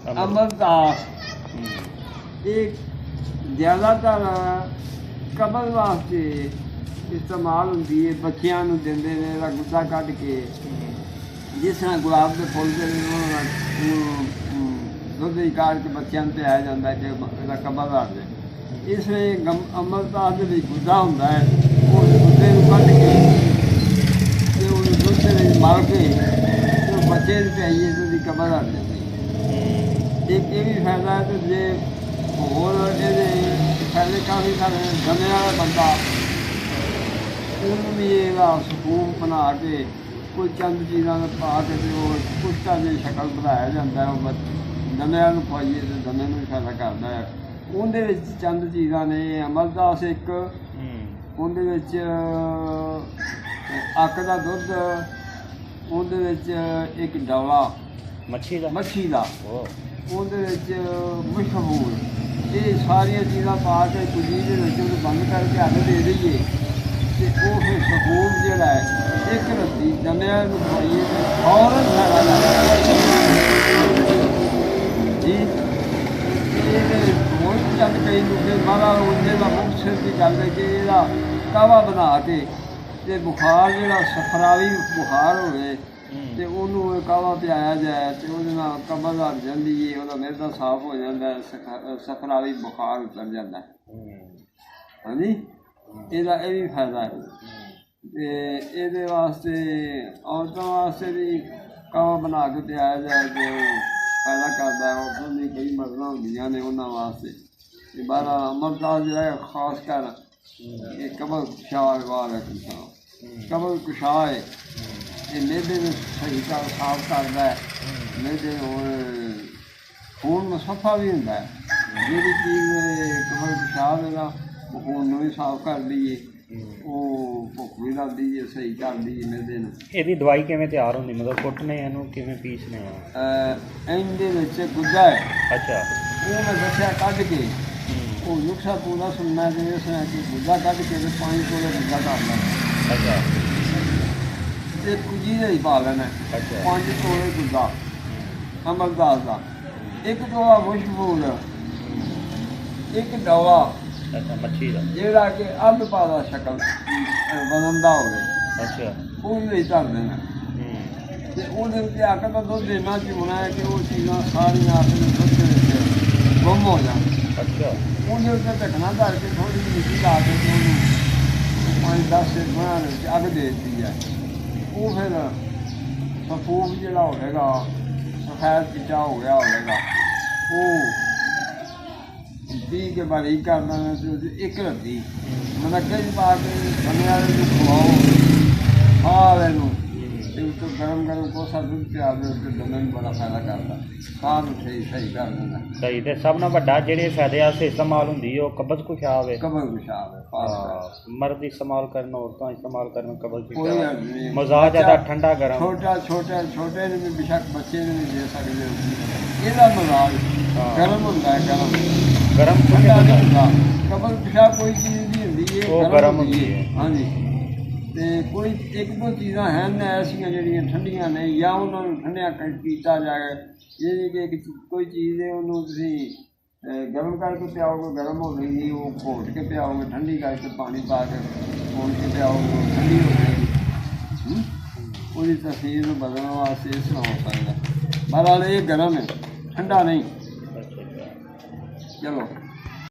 अमरदास एक ज़्यादातर कबल वास्ते इस्तेमाल होंदी है। बच्चियां नूं दिंदे ने इहदा गुद्दा कढ के, जिस तरह गुलाब के फुल दे दुध काट के बच्चों नूं पिलाया जाता है कि इहदा कबल रख दे। इसलिए अमरदास दे विच गुद्दा हुंदा है, उस गुद्दे नूं कढ के ते उहनूं दुध दे विच मल के ते बच्चे नूं पिआईए ते उहदी कबल रख देंदी। एक ये भी फायदा है। तो जे होर इहदे फायदे काफ़ी सारे। दमे वाला बंदा उन्होंने भी यदा सकून बना के कोई चंद चीज़ों में पा के कुश्ता जी शक्ल बनाया जाता है। दमिया खुआइए तो दमे भी फायदा करता है। उनके चंद चीज़ा ने अमरदास एक उनके अक का दुध, उनके एक डौला मच्छी का, उनके मशहूर, ये सारिया चीज़ा पा के कुजी के बंद करके अग दे दईए तो वो फिर सकून जोड़ा है एक रत्ती दमिया खुआइए तो फौरन फायदा जी। होर चंद कई लोग महाराज उन्हें का मुख्त की गल है कि यदा कावा बना के ते बुखार जो सफरावी बुखार होए तो उन्होंने कावा पियाया जाए तो वो कबल हट जाती है, वह मिर्दा साफ हो जाता है, सफरावी बुखार उतर जाता है। हाँ जी, यदा यह भी फायदा है। ये वास्ते औरतों वास्ते भी कावा बना के पियाया जाए तो फायदा करता है। औरतों की कई मर्दा होंदियां ने उन्होंने वास्ते बारा अमरदास जो है खास कर ये कबल कुशाह वाला कबल कुशाह है। ये मेदे में सही कर साफ करता है, मेदे और खून मुसफा भी होंदा है। जी चीज़ कबल कुशाह है वो खून भी साफ कर दी है, वो भुख भी लगती है, सही कर दी है मेदे में। ਇਹਦੀ ਦਵਾਈ ਕਿਵੇਂ ਤਿਆਰ ਹੁੰਦੀ, ਮਤਲਬ ਕੁੱਟਨੇ ਇਹਨੂੰ ਕਿਵੇਂ ਪੀਸਨੇ ਆ? ਇਹਦੇ ਵਿੱਚ ਗੁੱਦਾ ਹੈ। ਅੱਛਾ, ਉਹ ਮੈਂ ਦੱਸਿਆ ਕੱਢ ਕੇ ਉਹ ਨੁਕਸਾ ਪੂਰਾ ਸੁਣਨਾ ਕਿ ਇਸ ਤਰ੍ਹਾਂ ਕਿ ਗੁੱਦਾ ਕੱਢ ਕੇ ਤੇ 5 ਤੋਲੇ ਗੁੱਦਾ ਕਰ ਲੈਣਾ। ਅੱਛਾ, ਤੇ ਕੁਜੀ ਦਾ ਹੀ ਪਾ ਲੈਣਾ। ਅੱਛਾ, 5 ਤੋਲੇ ਗੁੱਦਾ ਅਮਰਦਾਸ ਦਾ, ਇੱਕ ਤੋਲਾ ਮਸ਼ਹੂਰ, ਇੱਕ ਡੌਲਾ ਅੱਛਾ ਮੱਛੀ ਦਾ ਜਿਹੜਾ ਕਿ ਅੱਧ ਪਾਦਾ ਸ਼ਕਲ ਬਣਨ ਦਾ ਹੋਵੇ। ਅੱਛਾ, ਉਹਨੂੰ ਹੀ ਧਰ ਦੇਣਾ ਤੇ ਉਹਦੇ ਉੱਤੇ ਅੱਕ ਦਾ ਦੁੱਧ ਦੇਣਾ ਕਿ ਹੋਣਾ ਹੈ ਕਿ ਉਹ ਚੀਜ਼ਾਂ ਸਾਰੀਆਂ ਆਪਣੇ ਦੁੱਧ ਦੇ ਵਿੱਚ ਗੁੰਮ ਹੋ ਜਾਣ। ਅੱਛਾ, ਉਹਦੇ ਉੱਤੇ ਢੱਕਣਾ ਧਰ ਕੇ ਥੋੜ੍ਹੀ ਜਿਹੀ ਮਿੱਟੀ ਲਾ ਕੇ ਤੇ ਉਹਨੂੰ 5-10 ਗੁਣਾਂ ਦੇ ਵਿੱਚ ਅੱਗ ਦੇ ਦਿੱਤੀ ਹੈ। ਉਹ ਫਿਰ ਸਫੂਫ ਜਿਹੜਾ ਹੋਵੇਗਾ, ਸਫੈਦ ਚਿੱਟਾ ਹੋ ਗਿਆ ਹੋਵੇਗਾ, ਉਹ ਪੀ ਕੇ ਬਾਰੀਕ ਕਰ ਦੇਣਾ ਤੇ ਉਹਦੀ ਇੱਕ ਰੱਤੀ ਮਨੱਕੇ 'ਚ ਪਾ ਕੇ ਦਮੇ ਵਾਲੇ ਨੂੰ ਖਵਾਓ ਸਾਰਿਆਂ ਨੂੰ। ਤੇ ਉੱਤੋਂ ਗਰਮ ਕੋਸਾ ਦੁੱਧ ਪਿਆ ਦੇ ਉੱਤੇ ਦਮੇ ਨੂੰ ਬੜਾ ਫਾਇਦਾ ਕਰਦਾ, ਸਾਹ ਨੂੰ ਸਹੀ ਕਰ ਦਿੰਦਾ। ਸਹੀ। ਤੇ ਸਭ ਨਾਲੋਂ ਵੱਡਾ ਜਿਹੜੇ ਫਾਇਦੇ ਵਾਸਤੇ ਇਸਤੇਮਾਲ ਹੁੰਦੀ ਉਹ ਕਬਜ਼ ਕੁਸ਼ਾਹ ਵੇ। ਕਬਲ ਕੁਸ਼ਾਹ ਮਰਦ ਇਸਤੇਮਾਲ ਕਰਨ, ਔਰਤਾਂ ਇਸਤੇਮਾਲ ਕਰਨ ਕਬਜ਼ ਕੋਈ ਕੁਸ਼ਾਹ। ਨਹੀਂ। ਮਜ਼ਾਜ ਜ਼ਿਆਦਾ ਠੰਡਾ ਗਰਮ, ਛੋਟੇ ਨੂੰ ਵੀ ਬੇਸ਼ੱਕ ਬੱਚੇ ਨੂੰ ਵੀ ਦੇ ਸਕਦੇ ਹੋ। ਇਹਦਾ ਮਜ਼ਾਜ ਗਰਮ ਹੁੰਦਾ ਹੈ, ਗਰਮ ਠੰਡਾ ਨਹੀਂ ਹੁੰਦਾ। ਕਬਲ ਕੁਸ਼ਾਹ ਕੋਈ ਚੀਜ਼ ਨਹੀਂ ਹੁੰਦੀ, ਇਹ ਗਰਮ ਹੁੰਦੀ ਹੈ। ਹਾਂਜੀ, ਤੇ ਕੋਈ ਇੱਕ ਦੋ ਚੀਜ਼ਾਂ ਹਨ ਐਸੀਆਂ ਜਿਹੜੀਆਂ ਠੰਡੀਆਂ ਨੇ, ਜਾਂ ਉਹਨਾਂ ਨੂੰ ਠੰਡਿਆ ਕੀਤਾ ਜਾਏ। ਇਹ ਕਿ ਇੱਕ ਕੋਈ ਚੀਜ਼ ਹੈ ਉਹਨੂੰ ਤੁਸੀਂ ਗਰਮ ਕਰਕੇ ਪਿਆਓਗੇ, ਗਰਮ ਹੋ ਗਈ, ਉਹ ਘੋਟ ਕੇ ਪਿਆਓਗੇ, ਠੰਡੀ ਕਰਕੇ ਪਾਣੀ ਪਾ ਕੇ ਘੋਟ ਕੇ ਪਿਆਓਗੇ, ਠੰਡੀ ਹੋ ਜਾਏਗੀ। ਉਹਦੀ ਤਸੀਰ ਨੂੰ ਬਦਲਣ ਵਾਸਤੇ ਇਸ ਤਰ੍ਹਾਂ ਹੋ ਸਕਦਾ। ਬਹਰਹਾਲ ਇਹ ਗਰਮ ਹੈ, ਠੰਡਾ ਨਹੀਂ। ਚਲੋ।